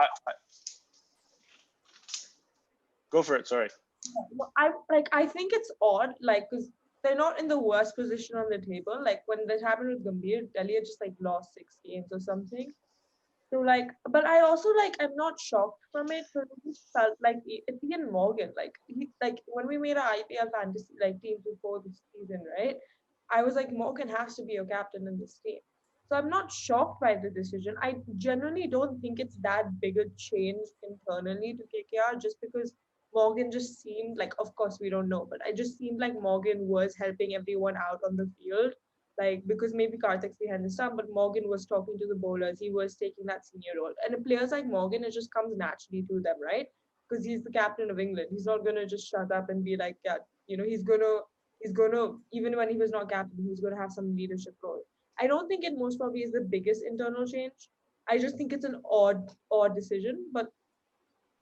Go for it. Sorry. I think it's odd, because they're not in the worst position on the table. Like when that happened with Kabir, Delhi had just lost 6 games or something. So but I also I'm not shocked from it because it just felt like it's Ian Morgan. When we made our IPL fantasy teams before the season, right? I was like, Morgan has to be your captain in this team. So I'm not shocked by the decision. I generally don't think it's that big a change internally to KKR just because Morgan just seemed of course we don't know, but it just seemed like Morgan was helping everyone out on the field. Because maybe Karthik's behind the stump, but Morgan was talking to the bowlers. He was taking that senior role. And players like Morgan, it just comes naturally to them, right? Because he's the captain of England. He's not going to just shut up and be he's going to, even when he was not captain, he's going to have some leadership role. I don't think it most probably is the biggest internal change. I just think it's an odd decision, but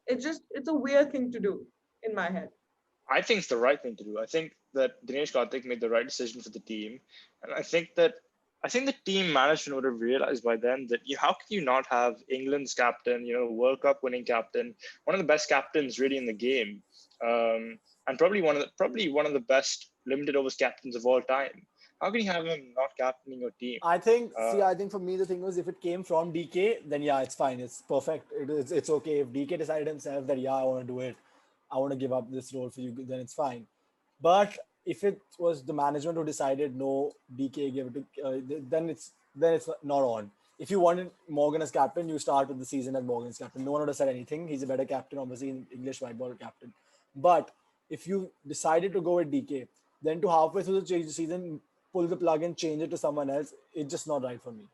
it's a weird thing to do in my head. I think it's the right thing to do. I think that Dinesh Karthik made the right decision for the team. And I think the team management would have realized by then that how can you not have England's captain, World Cup winning captain, one of the best captains really in the game, and probably one of the best limited overs captains of all time. How can you have him not captaining your team? I think for me the thing was if it came from DK, then it's fine. It's perfect. It's okay. If DK decided himself that I want to do it, I want to give up this role for you, then it's fine. But if it was the management who decided no, DK give it to, then it's not on. If you wanted Morgan as captain, you start with the season as Morgan's captain. No one would have said anything. He's a better captain, obviously, in English white ball captain. But if you decided to go with DK, then to halfway through the season, pull the plug and change it to someone else, it's just not right for me.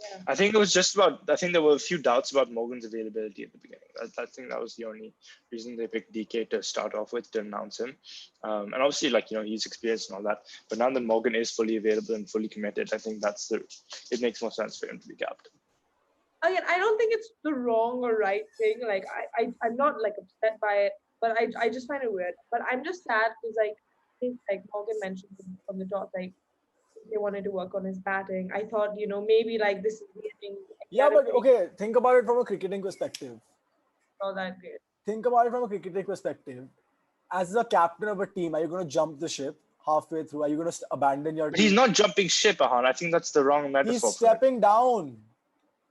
Yeah. I think there were a few doubts about Morgan's availability at the beginning. I think that was the only reason they picked DK to start off with, to announce him. And obviously, he's experienced and all that. But now that Morgan is fully available and fully committed, I think it makes more sense for him to be captain. Again, I don't think it's the wrong or right thing. I'm not upset by it, but I just find it weird. But I'm just sad because Morgan mentioned from the top, they wanted to work on his batting. I thought, maybe this is the thing. Yeah, but okay, think about it from a cricketing perspective. All that great. Think about it from a cricketing perspective. As the captain of a team, are you going to jump the ship halfway through? Are you going to abandon your team? But he's not jumping ship, Ahaan. I think that's the wrong metaphor. He's stepping down.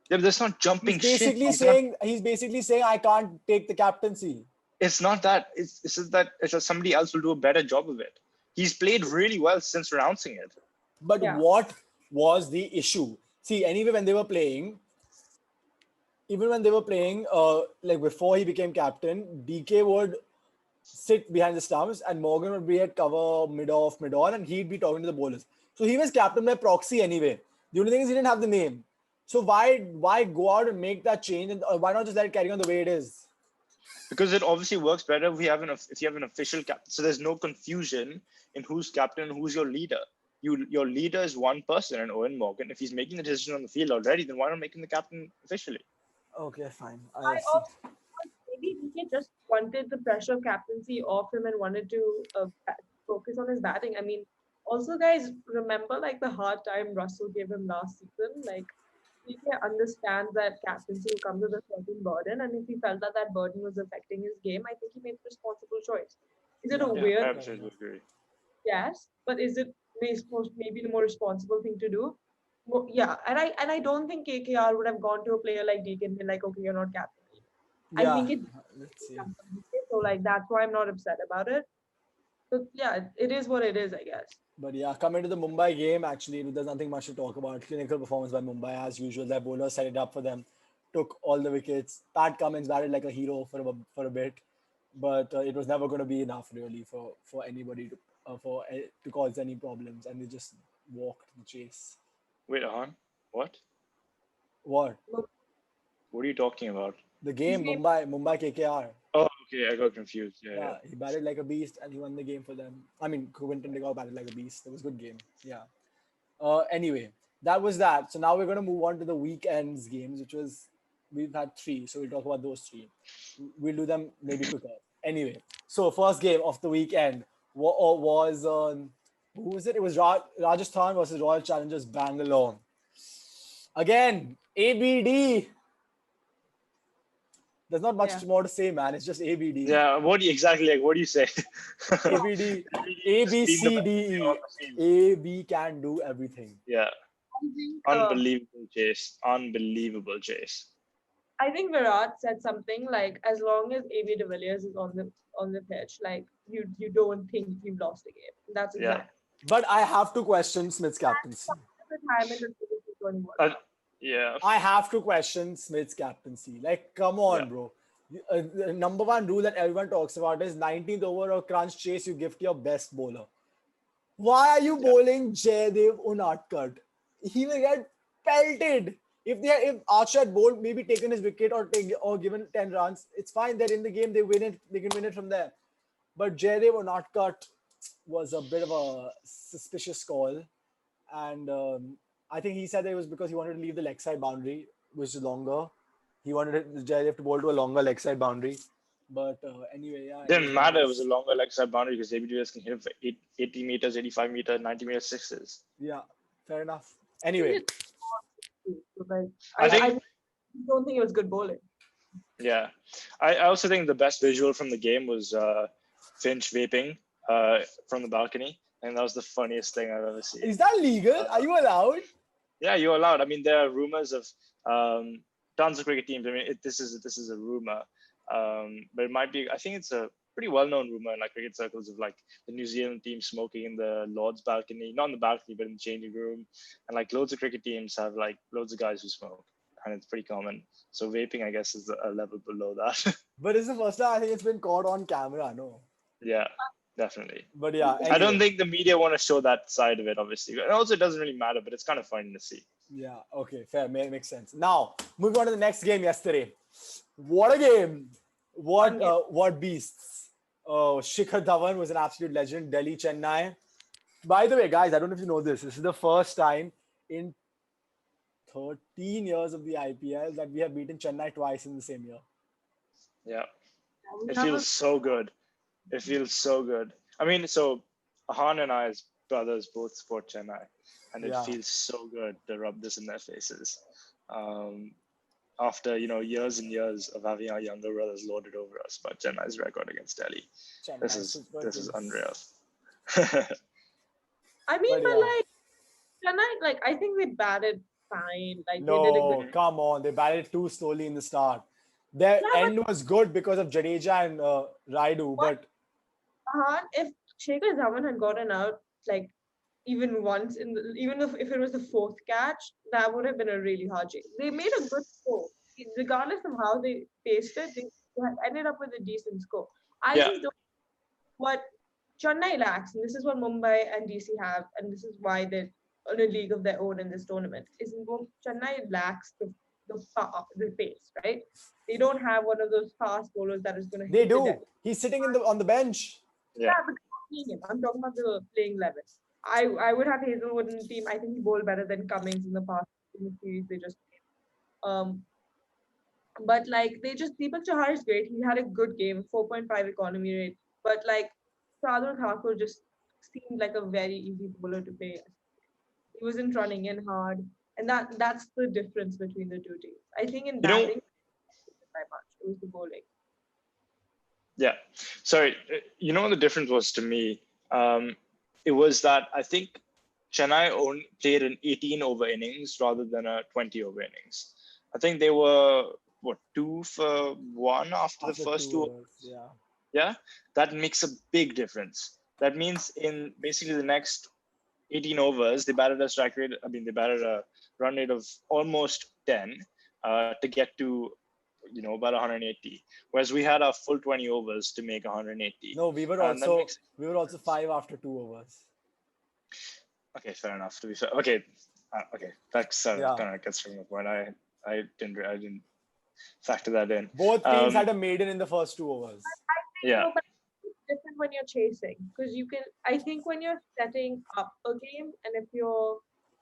Yeah, but that's not jumping ship. He's basically saying, I can't take the captaincy. It's not that. It's just that somebody else will do a better job of it. He's played really well since renouncing it. But Yeah. what was the issue? See, anyway, when they were playing, even when they were playing, like before he became captain, DK would sit behind the stumps and Morgan would be at cover mid off, mid on, and he'd be talking to the bowlers. So he was captain by proxy anyway. The only thing is he didn't have the name. So why go out and make that change, and why not just let it carry on the way it is? Because it obviously works better if you have an official captain. So there's no confusion in who's captain and who's your leader. Your leader is one person, and Owen Morgan. If he's making the decision on the field already, then why not make him the captain officially? Okay, fine. I I see. also maybe DK just wanted the pressure of captaincy off him and wanted to focus on his batting. I mean, also guys, remember like the hard time Russell gave him last season. Like DK understands that captaincy comes with a certain burden, and if he felt that that burden was affecting his game, I think he made a responsible choice. Is it a Yeah, Yeah, I weird absolutely agree. yes, but is it maybe the more responsible thing to do? Yeah, and I don't think KKR would have gone to a player like DK and been like, okay, you're not captain. I yeah. think it Let's see. so like that's why I'm not upset about it. But yeah, it is what it is, I guess. But yeah, coming to the Mumbai game, actually, there's nothing much to talk about. Clinical performance by Mumbai as usual. Their bowlers set it up for them, took all the wickets. Pat Cummins batted like a hero for a bit, but it was never going to be enough really for anybody to cause any problems, and they just walked the chase. Wait, Ahaan, what? What? Look, What are you talking about? The this game, game, Mumbai KKR. Oh, okay, I got confused. Yeah, yeah. Yeah, he batted like a beast and he won the game for them. I mean, Quinton de Kock batted like a beast. It was a good game. Yeah. Anyway, that was that. So now we're going to move on to the weekends games, which was we've had three. So we'll talk about those three. We'll do them maybe quicker. Anyway, so first game of the weekend was who was it? It was Rajasthan versus Royal Challengers Bangalore. Again, ABD. There's not much yeah. more to say, man. It's just ABD. Yeah, what do you exactly like? What do you say? ABD, A, B, Being the C, best D, player on E. the field. A, B can do everything. Yeah, I think unbelievable chase, unbelievable chase. I think Virat said something like, as long as AB de Villiers is on the pitch, like you don't think you've lost a game. That's Yeah, exactly But I have to question Smith's captaincy. the retirement of T20 World uh, Cup. yeah, I have to question Smith's captaincy. Like, come yeah. on, bro. The number one rule that everyone talks about is 19th over or crunch chase, you give to your best bowler. Why are you Yeah. bowling Jaydev Unadkat? He will get pelted. If Archer had bowled, maybe taken his wicket or given 10 runs, it's fine. They're in the game. They win it. They can win it from there. But Jaydev Unadkat was a bit of a suspicious call, and I think he said that it was because he wanted to leave the leg side boundary, which is longer. He wanted Jaydev to bowl to a longer leg side boundary. But anyway, yeah, it Didn't is what it matter. It was a is. longer leg side boundary because ABDS can hit it for 80 meters, 85 meters, 90 meter sixes. Yeah, fair enough. Anyway, But I I think, don't think it was good bowling. yeah. I also think the best visual from the game was Finch vaping from the balcony. And that was the funniest thing I've ever seen. is that legal? Are you allowed? Yeah, you're allowed. I mean, there are rumors of tons of cricket teams. I mean, this is a rumor, but it might be. I think it's a pretty well-known rumor in like cricket circles of like the New Zealand team smoking in the Lord's balcony, not in the balcony, but in the changing room, and like loads of cricket teams have like loads of guys who smoke, and it's pretty common. So vaping, I guess, is a level below that. But it's the first time I think it's been caught on camera. No. Yeah, definitely. But yeah, I don't anyway. think the media want to show that side of it, obviously. And also, it doesn't really matter, but it's kind of fun to see. Yeah, okay, fair. Makes sense. Now, moving on to the next game yesterday. What a game. What beasts. Shikhar Dhawan was an absolute legend. Delhi, Chennai. By the way, guys, I don't know if you know this. This is the first time in 13 years of the IPL that we have beaten Chennai twice in the same year. Yeah. We It have feels so good. It feels so good. I mean, so Ahaan and I, as brothers, both support Chennai, and it Yeah. feels so good to rub this in their faces. After years and years of having our younger brothers loaded over us by Chennai's record against Delhi, Chennai this is Super Kings. unreal. I mean, But but yeah. like Chennai, like I think they batted fine. Like they did a No, good. come on. They batted too slowly in the start. Their Yeah, end was good because of Jadeja and Raidu, but if Shekhar Dhawan had gotten out like even once even if it was the fourth catch, that would have been a really hard chase. They made a good score. Regardless of how they paced it, they ended up with a decent score. I Yeah. just don't what Chennai lacks, and this is what Mumbai and DC have, and this is why they're in a league of their own in this tournament. Is Chennai lacks the pace, right? They don't have one of those fast bowlers that is going to They hit the deck. do. He's sitting on the bench. Yeah. Yeah, but I'm seeing him. I'm talking about the playing 11. I would have Hazelwood in the team. I think he bowled better than Cummings in the past in the series they just played. But like Deepak Chahar is great. He had a good game, 4.5 economy rate. But like Shardul Thakur just seemed like a very easy bowler to play. He wasn't running in hard, and that's the difference between the two teams. I think in You know, batting, by much it was the bowling. yeah. Sorry. You know what the difference was to me? It was that I think Chennai played an 18 over innings rather than a 20 over innings. I think they were, 2 for 1 after the first 2 overs. Yeah. Yeah. That makes a big difference. That means in basically the next 18 overs, they batted a strike rate. I mean, they batted a run rate of almost 10 to get to, about 180. Whereas we had our full 20 overs to make 180. No, we were also 5 after 2 overs. Okay, fair enough. To be fair, okay, that's kind of gets from the point. I didn't factor that in. Both teams had a maiden in the first 2 overs. Yeah. But it's different when you're chasing because you can. I think when you're setting up a game and if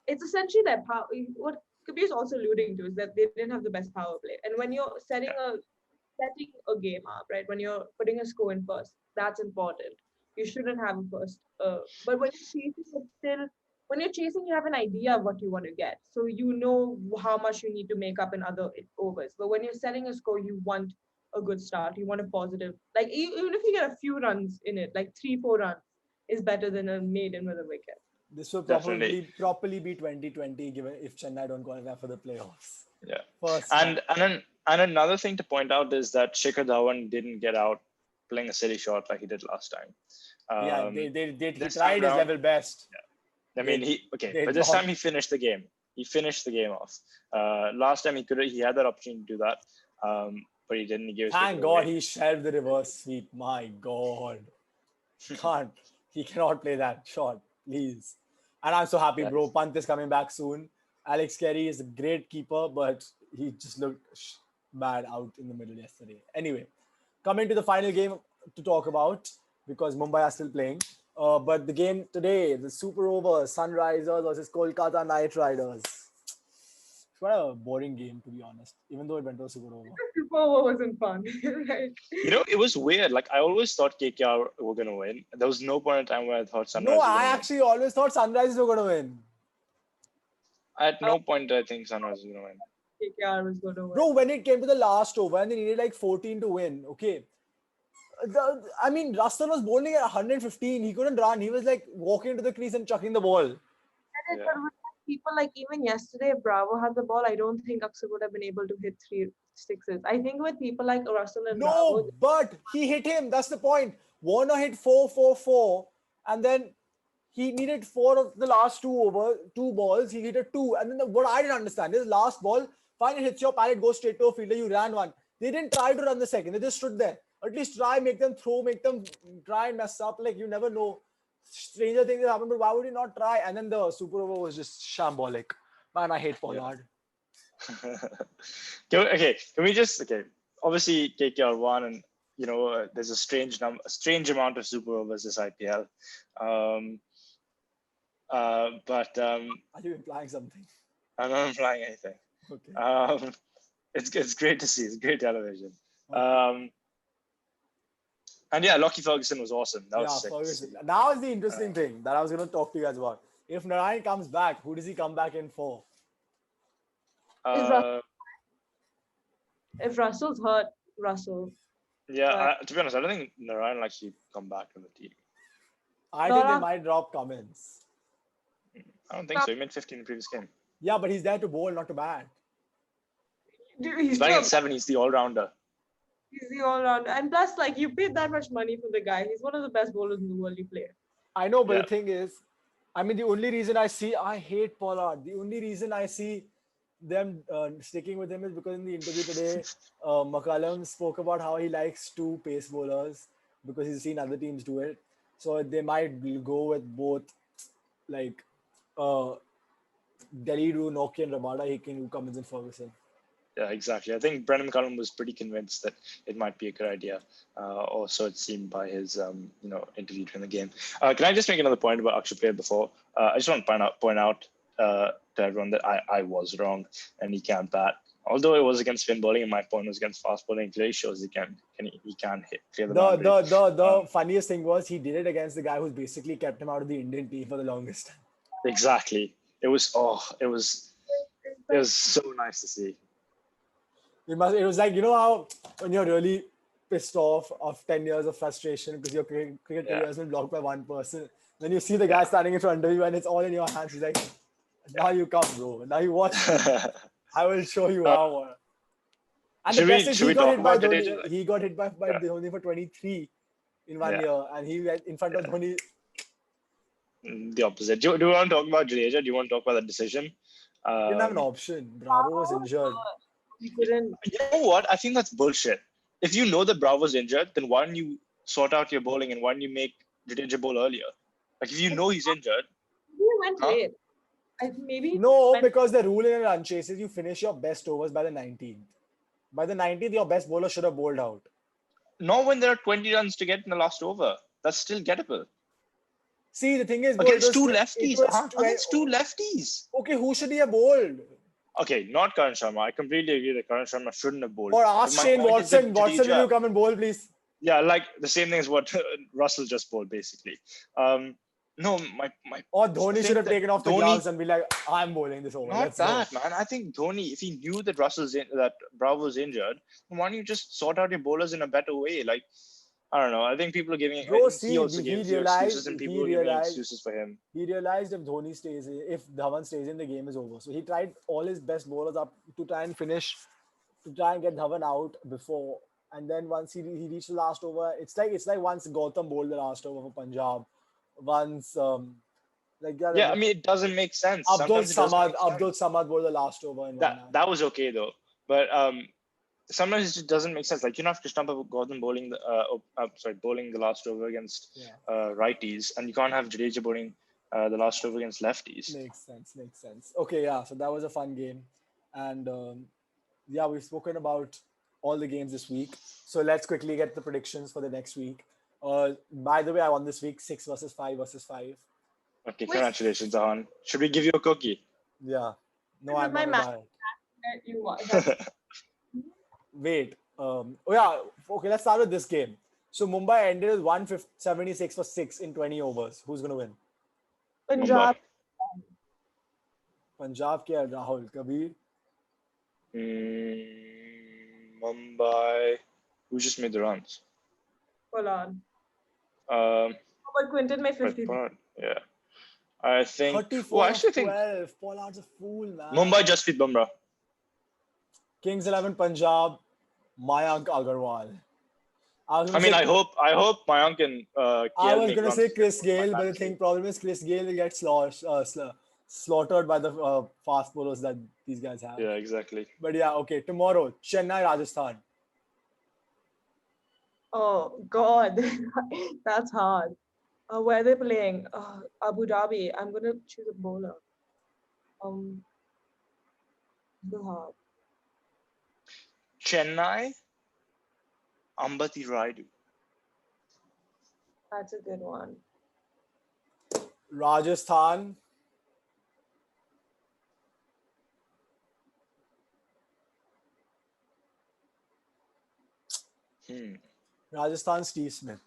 it's essentially their power. What Kabir is also alluding to is that they didn't have the best power play, and when you're setting a game up, right? When you're putting a score in first, that's important. You shouldn't have a first. But when you're chasing, when you're chasing, you have an idea of what you want to get, so you know how much you need to make up in other overs. But when you're setting a score, you want a good start. You want a positive, like even if you get a few runs in it, like 3-4 runs is better than a maiden with a wicket. This will Definitely. properly be 2020 given if Chennai don't qualify for the playoffs. Yeah. First. And another thing to point out is that Shikhar Dhawan didn't get out playing a silly shot like he did last time. He tried his level best. Yeah. I mean, but this time he finished the game. He finished the game off. Last time he had that opportunity to do that, but he didn't. He gave. Thank God he shelved the reverse sweep. My God, he cannot play that shot, please. And I'm so happy, bro. Pant is coming back soon. Alex Carey is a great keeper, but he just looked bad out in the middle yesterday. Anyway, coming to the final game to talk about because Mumbai are still playing. But the game today, the Super Over, Sunrisers versus Kolkata Knight Riders. It's quite a boring game, to be honest, even though it went to a Super Over. Super Over wasn't fun, right? It was weird. Like, I always thought KKR were going to win. There was no point in time where I thought Sunrisers No, I actually always thought Sunrisers were going to win. At no point did I think Sunrisers were going to win. KKR was going to win. Bro, when it came to the last over and they needed like 14 to win, okay. Russell was bowling at 115. He couldn't run. He was like walking to the crease and chucking the ball. But with people like even yesterday, if Bravo had the ball, I don't think Akshar would have been able to hit 3 sixes. I think with people like Russell and Bravo, but he hit him. That's the point. Warner hit 4-4-4, and then he needed 4 of the last 2 balls. He hit a 2, and then what I didn't understand is last ball, fine, it hits your pad, it goes straight to a fielder. You ran one. They didn't try to run the second. They just stood there. At least make them try and mess up. Like, you never know. Stranger things happen, but why would you not try? And then the Super Over was just shambolic. Man, I hate Pollard. Can we obviously KKR won, and there's a strange amount of Super Overs this IPL. But are you implying something? I'm not implying anything. Okay. It's great to see. It's great television. Okay. And yeah, Lockie Ferguson was awesome. That was sick. Ferguson. Now is the interesting thing that I was going to talk to you guys about. If Narayan comes back, who does he come back in for? If Russell's hurt, Russell. Yeah, to be honest, I don't think Narayan will actually come back to the team. I think they might drop Cummins. I don't think so. He made 15 in the previous game. Yeah, but he's there to bowl, not to bat. He's batting at 7. He's the all-rounder. He's the all-rounder. And plus, like, you paid that much money for the guy. He's one of the best bowlers in the world you play. I know, but Yeah. the thing is, I mean, the only reason I hate Pollard. The only reason I see them sticking with him is because in the interview today, McCullum spoke about how he likes two pace bowlers because he's seen other teams do it. So they might go with both, like uh, Delhi do Nokia and Ramada. He can Cummins and Ferguson. Yeah, exactly. I think Brendan McCullum was pretty convinced that it might be a good idea, or so it seemed by his, interview during the game. Can I just make another point about Akshay Player before? I just want to point out to everyone that I was wrong and he can't bat. Although it was against spin bowling and my point was against fast bowling, it clearly shows he can clear the boundary. The funniest thing was he did it against the guy who's basically kept him out of the Indian team for the longest time. Exactly. It was so nice to see. It was like, you know how when you're really pissed off of 10 years of frustration because your cricket career has been blocked by one person. Then you see the guy standing in front of you and it's all in your hands. He's like, now you come, bro. Now you watch me. I will show you how. And the best is he got hit by Dhoni. He got hit by Dhoni for 23 in 1 year. And he went in front of Dhoni. The opposite. Do you want to talk about Jadeja? Do you want to talk about the decision? He didn't have an option. Bravo was injured. He couldn't. You know what? I think that's bullshit. If you know that Bravo's injured, then why don't you sort out your bowling and why don't you make Jadeja bowl earlier? Like if you know he's injured. He went late. Maybe. No, because the rule in a run chase is you finish your best overs by the 19th. By the 19th, your best bowler should have bowled out. Not when there are 20 runs to get in the last over. That's still gettable. See, the thing is, against two lefties. Against two lefties. Okay, who should he have bowled? Okay, not Karan Sharma. I completely agree that Karan Sharma shouldn't have bowled. Or ask Shane Watson. Watson, will you come and bowl, please? Yeah, like the same thing as what Russell just bowled, basically. No, my. Or Dhoni should have taken off the gloves and be like, I'm bowling this over. Not that, man. I think Dhoni, if he knew that that Bravo's injured, then why don't you just sort out your bowlers in a better way? Like, I don't know. I think people are giving. Bro, he also gave excuses, and people are giving excuses for him. He realized if Dhawan stays in, the game is over. So he tried all his best bowlers up to try and finish, to try and get Dhawan out before. And then once he reached the last over, it's like once Gautam bowled the last over for Punjab, once I mean, it doesn't make sense. Abdul Samad bowled the last over in that was okay though, but sometimes it just doesn't make sense. Like you don't have Krishnappa Gautam bowling the last over against righties, and you can't have Jadeja bowling the last over against lefties. Makes sense. Okay, yeah. So that was a fun game, and we've spoken about all the games this week. So let's quickly get the predictions for the next week. By the way, I won this week 6 versus 5 versus 5. Okay, congratulations, Ahaan. Should we give you a cookie? Yeah. No, I'm not gonna buy it. You won. Wait. Okay, let's start with this game. So Mumbai ended with 176 for 6 in 20 overs. Who's gonna win? Punjab. Punjab ke Rahul Kabir. Mumbai. Who just made the runs? Hold on. But Quinton made 50. Yeah. I think. 34 12. Pollard's a fool, man. Mumbai Jasprit Bumrah. Kings 11 Punjab. Mayank Agarwal. I hope Mayank and KL I was going to say Chris Gale, but the problem is Chris Gale will get slaughtered by the fast bowlers that these guys have. Yeah, exactly. But yeah, okay. Tomorrow, Chennai, Rajasthan. Oh, God. That's hard. Where are they playing? Abu Dhabi. I'm going to choose a bowler. Hard. Chennai, Ambati Raidu. That's a good one. Rajasthan. Rajasthan, Steve Smith.